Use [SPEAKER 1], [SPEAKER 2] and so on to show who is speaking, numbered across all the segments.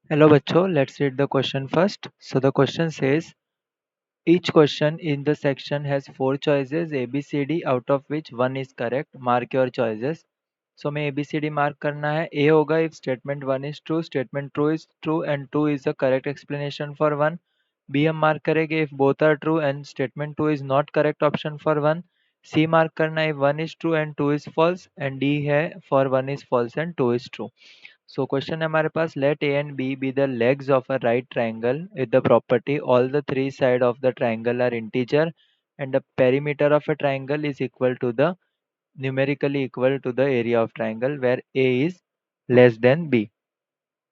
[SPEAKER 1] Hello बच्चों, let's read the question first. So the question says, each question in the section has four choices A, B, C, D, out of which one is correct. Mark your choices. So हमें A, B, C, D mark करना है. A होगा if statement one is true, statement two is true and two is the correct explanation for one. B हम mark करेंगे if both are true and statement two is not correct option for one. C mark करना है if one is true and two is false and D है for one is false and two is true. So question है हमारे पास let A and B be the legs of a right triangle with the property all the three sides of the triangle are integer and the perimeter of a triangle is equal to the numerically equal to the area of triangle where A is less than B.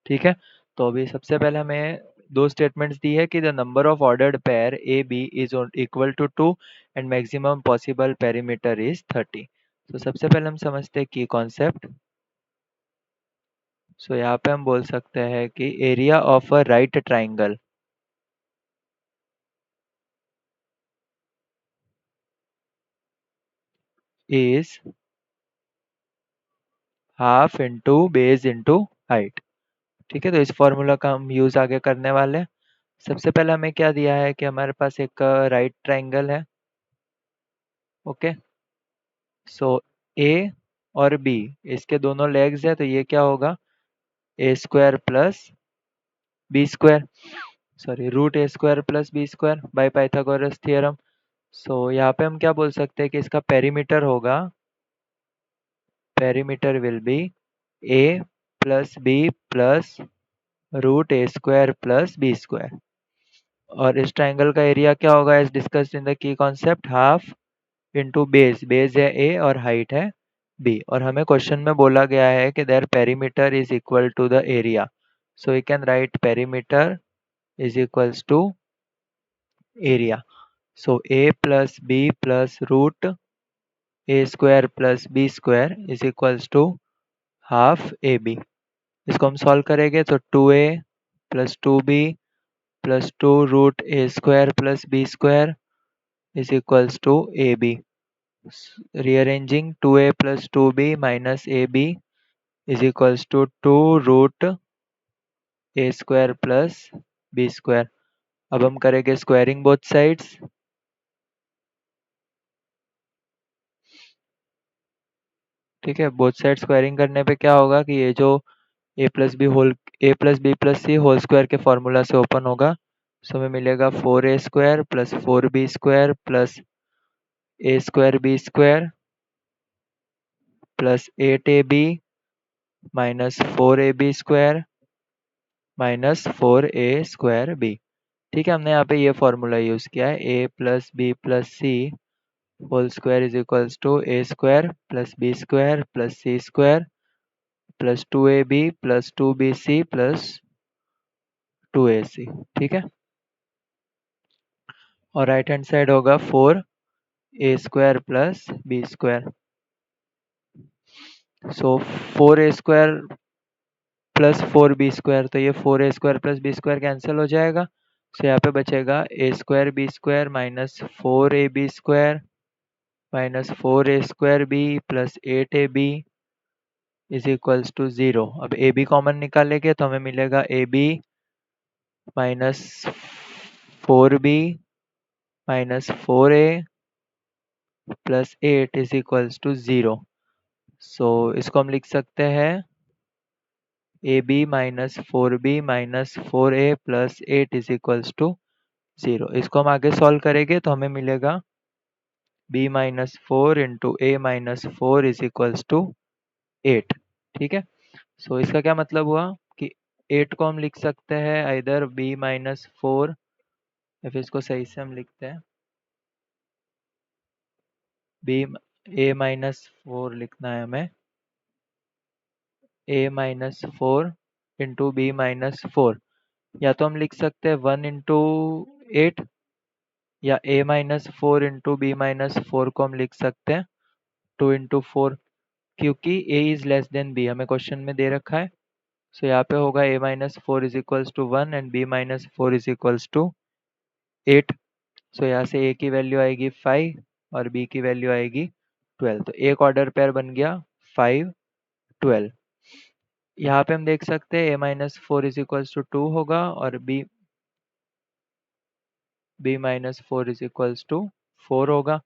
[SPEAKER 1] ठीक है, तो अभी सबसे पहले हमें दो statements दी है कि the number of ordered pair A B is equal to 2 and maximum possible perimeter is 30. तो सबसे पहले हम समझते हैं की कॉन्सेप्ट. सो यहाँ पे हम बोल सकते हैं कि area of a right triangle is half into base into height. ठीक है, तो इस फॉर्मूला का हम यूज आगे करने वाले हैं. सबसे पहले हमें क्या दिया है कि हमारे पास एक राइट ट्राइंगल है. ओके, सो ए और बी इसके दोनों लेग्स है, तो ये क्या होगा A square plus B square, sorry root A square plus B square by Pythagoras theorem. So यहाँ पे हम क्या बोल सकते हैं कि इसका पेरीमीटर होगा, perimeter will be A plus B plus root A square plus B square. और इस ट्राइंगल का एरिया क्या होगा as discussed in the key concept half into base. Base है ए और हाइट है बी, और हमें क्वेश्चन में बोला गया है कि there perimeter is equal to the area. So we can write perimeter is equals to area. So a plus B plus root A square plus B square is equals to half a b. इसको हम solve करेंगे तो 2a plus 2b plus 2 root A square plus B square is equals to a b. Rearranging 2a plus 2b minus a B is equals to 2 root A square plus B square. अब हम करेंगे squaring both sides. ठीक है, both side squaring करने पे क्या होगा कि ये जो a plus b whole a plus B plus c whole square के फॉर्मूला से ओपन होगा. सो हमें मिलेगा 4a square plus 4b square plus a square b square plus 8ab minus 4ab square minus 4a square b. ठीक है, हमने यहाँ पे ये फॉर्मूला यूज किया है a plus B plus c whole square is equals to a square plus B square plus c square plus 2ab plus 2bc plus 2ac. ठीक है, और राइट हैंड साइड होगा 4a square plus B square. So 4a square plus 4b square, तो ये 4a square plus B square cancel हो जाएगा. So यहाँ पे बचेगा a square b square minus 4ab square minus 4a square B plus 8ab is equals to 0. अब a b common निकालेंगे तो हमें मिलेगा a b minus 4b minus 4a plus 8 is equals to 0. So इसको हम लिख सकते हैं a b minus 4b minus 4a plus 8 is equals to 0. इसको हम आगे सॉल्व करेंगे तो हमें मिलेगा b minus 4 into a minus 4 is equals to 8. ठीक है, सो इसका क्या मतलब हुआ कि 8 को हम लिख सकते हैं इधर b माइनस 4, या फिर इसको सही से हम लिखते हैं b a माइनस 4 लिखना है हमें a minus 4 into b minus 4, या तो हम लिख सकते हैं 1 इंटू 8 या a minus 4 into b minus 4 को हम लिख सकते हैं 2 इंटू 4, क्योंकि a is less than b हमें क्वेश्चन में दे रखा है. सो यहाँ पे होगा a minus 4 is equals to 1 and b minus 4 is equals to 8. So यहाँ से a की वैल्यू आएगी 5 और b की वैल्यू आएगी 12. तो एक ऑर्डर पेयर बन गया 5 12. यहाँ पे हम देख सकते हैं a-4 इज इक्वल्स टू 2 होगा और b-4 इज इक्वल्स टू 4 होगा।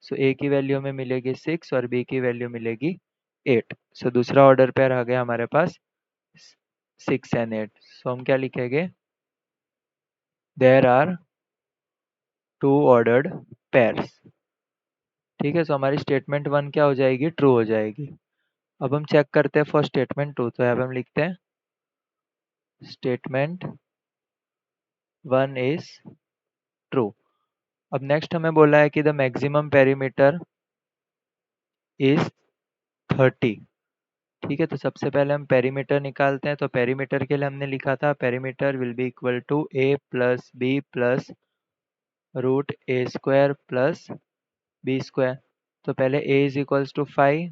[SPEAKER 1] सो a की वैल्यू हमें मिलेगी 6 और b की वैल्यू मिलेगी 8। सो दूसरा ऑर्डर पेयर आ गया हमारे पास 6 एंड 8। सो हम क्या लिखेंगे, देयर आर 2 ऑर्डर्ड पेयर्स। ठीक है, सो हमारी स्टेटमेंट 1 क्या हो जाएगी, ट्रू हो जाएगी। अब हम चेक करते हैं फॉर स्टेटमेंट 2। तो यहाँ पे हम लिखते हैं स्टेटमेंट 1 इज ट्रू। अब नेक्स्ट हमें बोला है कि द मैक्सिमम पेरीमीटर इज 30। ठीक है, तो सबसे पहले हम पेरीमीटर निकालते हैं। तो पेरीमीटर के लिए हमने लिखा था perimeter will be equal to a plus B plus root A square plus B square. तो पहले a इज इक्वल्स टू 5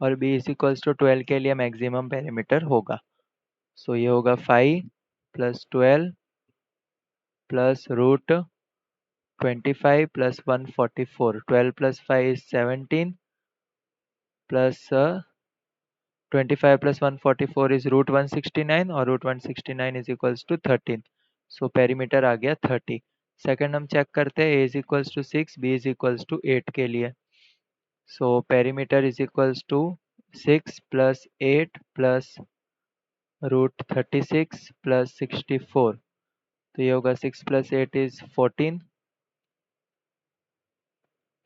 [SPEAKER 1] और b इज इक्वल्स टू 12 के लिए मैक्सिमम पेरीमीटर होगा। सो ये होगा 5 plus 12 plus root 25 plus 144। 12 plus 5 is 17 plus 25 plus 144 is root 169 और root 169 is equals to 13। So perimeter आ गया 30। सेकंड हम चेक करते हैं a is equals to 6 b is equals to 8 के लिए। So perimeter is equals to 6 plus 8 plus root 36 plus 64। तो ये होगा 6 plus 8 is 14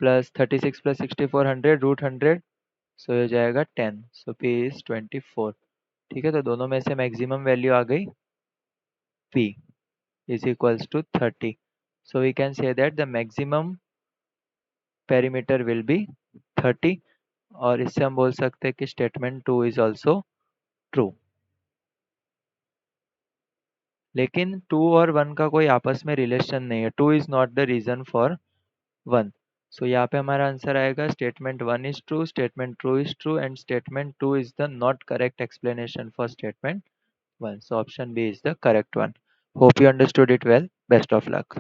[SPEAKER 1] plus 36 plus 64 100 root 100। सो ये हो जाएगा 10। सो p इज 24। ठीक है, तो दोनों में से मैक्सिमम वैल्यू आ गई p is equals to 30. So we can say that the maximum perimeter will be 30। और इससे हम बोल सकते हैं कि स्टेटमेंट 2 इज ऑल्सो ट्रू। लेकिन 2 और 1 का कोई आपस में रिलेशन नहीं है। 2 is not the reason for 1। So यहाँ पे हमारा आंसर आएगा statement 1 is true, statement 2 is true and statement 2 is the not correct explanation for statement 1। So option B is the correct one. Hope you understood it well. Best of luck.